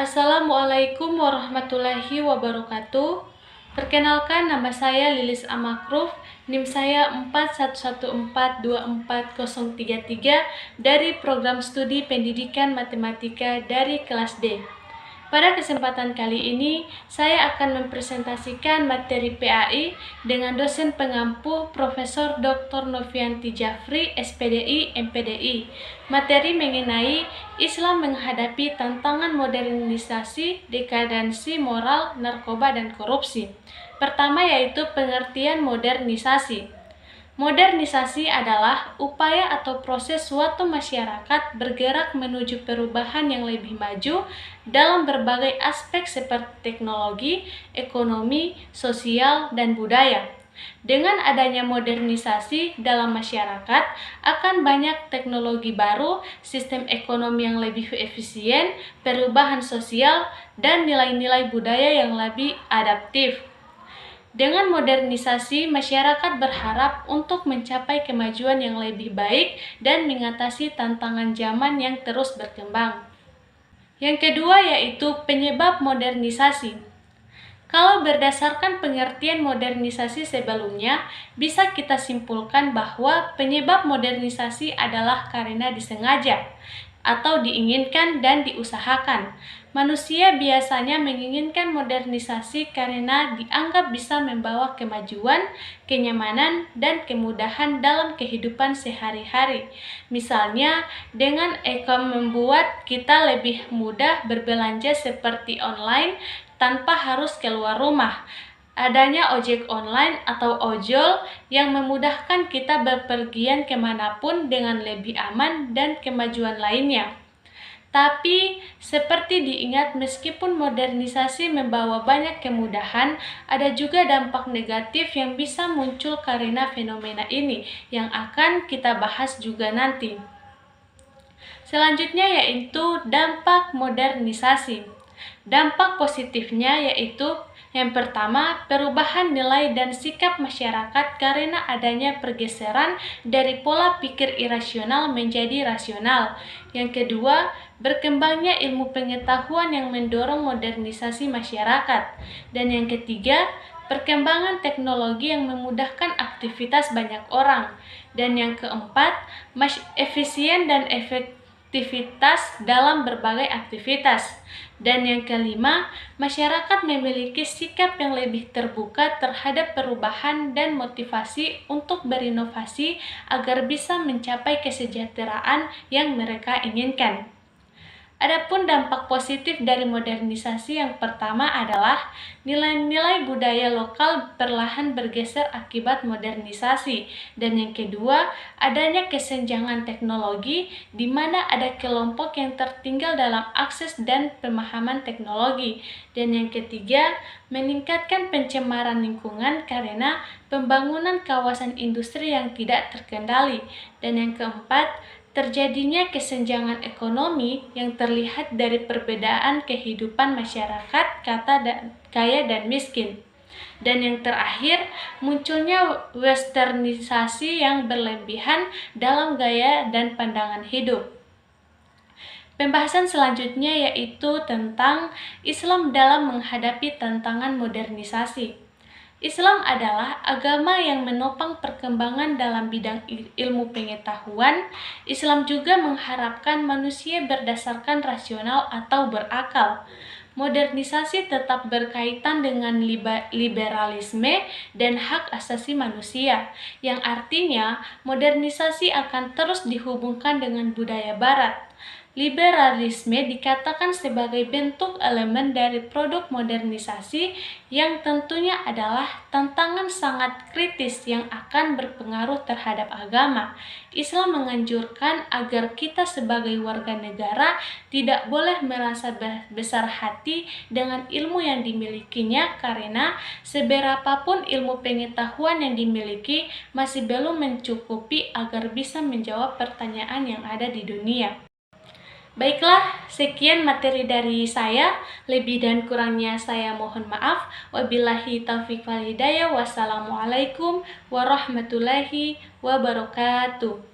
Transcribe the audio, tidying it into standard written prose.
Assalamualaikum warahmatullahi wabarakatuh. Perkenalkan, nama saya Lilis Amakruf, NIM saya 4114240033 dari Program Studi Pendidikan Matematika dari kelas D. Pada kesempatan kali ini, saya akan mempresentasikan materi PAI dengan dosen pengampu Profesor Dr. Novianti Jafri, SPDI, MPDI. Materi mengenai Islam menghadapi tantangan modernisasi, dekadensi moral, narkoba, dan korupsi. Pertama yaitu pengertian modernisasi. Modernisasi adalah upaya atau proses suatu masyarakat bergerak menuju perubahan yang lebih maju dalam berbagai aspek seperti teknologi, ekonomi, sosial, dan budaya. Dengan adanya modernisasi dalam masyarakat, akan banyak teknologi baru, sistem ekonomi yang lebih efisien, perubahan sosial, dan nilai-nilai budaya yang lebih adaptif. Dengan modernisasi, masyarakat berharap untuk mencapai kemajuan yang lebih baik dan mengatasi tantangan zaman yang terus berkembang. Yang kedua yaitu penyebab modernisasi. Kalau berdasarkan pengertian modernisasi sebelumnya, bisa kita simpulkan bahwa penyebab modernisasi adalah karena disengaja atau diinginkan dan diusahakan. Manusia biasanya menginginkan modernisasi karena dianggap bisa membawa kemajuan, kenyamanan, dan kemudahan dalam kehidupan sehari-hari. Misalnya, dengan membuat kita lebih mudah berbelanja seperti online tanpa harus keluar rumah. Adanya ojek online atau ojol yang memudahkan kita bepergian kemanapun dengan lebih aman dan kemajuan lainnya. Tapi, seperti diingat, meskipun modernisasi membawa banyak kemudahan, ada juga dampak negatif yang bisa muncul karena fenomena ini, yang akan kita bahas juga nanti. Selanjutnya yaitu dampak modernisasi. Dampak positifnya yaitu yang pertama, perubahan nilai dan sikap masyarakat karena adanya pergeseran dari pola pikir irasional menjadi rasional. Yang kedua, berkembangnya ilmu pengetahuan yang mendorong modernisasi masyarakat. Dan yang ketiga, perkembangan teknologi yang memudahkan aktivitas banyak orang. Dan yang keempat, efisien dan efektivitas dalam berbagai aktivitas. Dan yang kelima, masyarakat memiliki sikap yang lebih terbuka terhadap perubahan dan motivasi untuk berinovasi agar bisa mencapai kesejahteraan yang mereka inginkan. Adapun dampak positif dari modernisasi yang pertama adalah nilai-nilai budaya lokal perlahan bergeser akibat modernisasi. Dan yang kedua, adanya kesenjangan teknologi di mana ada kelompok yang tertinggal dalam akses dan pemahaman teknologi. Dan yang ketiga, meningkatkan pencemaran lingkungan karena pembangunan kawasan industri yang tidak terkendali. Dan yang keempat, terjadinya kesenjangan ekonomi yang terlihat dari perbedaan kehidupan masyarakat kaya dan miskin. Dan yang terakhir, munculnya westernisasi yang berlebihan dalam gaya dan pandangan hidup. Pembahasan selanjutnya yaitu tentang Islam dalam menghadapi tantangan modernisasi. Islam adalah agama yang menopang perkembangan dalam bidang ilmu pengetahuan. Islam juga mengharapkan manusia berdasarkan rasional atau berakal. Modernisasi tetap berkaitan dengan liberalisme dan hak asasi manusia, yang artinya modernisasi akan terus dihubungkan dengan budaya Barat. Liberalisme dikatakan sebagai bentuk elemen dari produk modernisasi yang tentunya adalah tantangan sangat kritis yang akan berpengaruh terhadap agama. Islam menganjurkan agar kita sebagai warga negara tidak boleh merasa besar hati dengan ilmu yang dimilikinya karena seberapapun ilmu pengetahuan yang dimiliki masih belum mencukupi agar bisa menjawab pertanyaan yang ada di dunia. Baiklah, sekian materi dari saya. Lebih dan kurangnya saya mohon maaf. Wabillahi taufiq wal hidayah. Wassalamualaikum warahmatullahi wabarakatuh.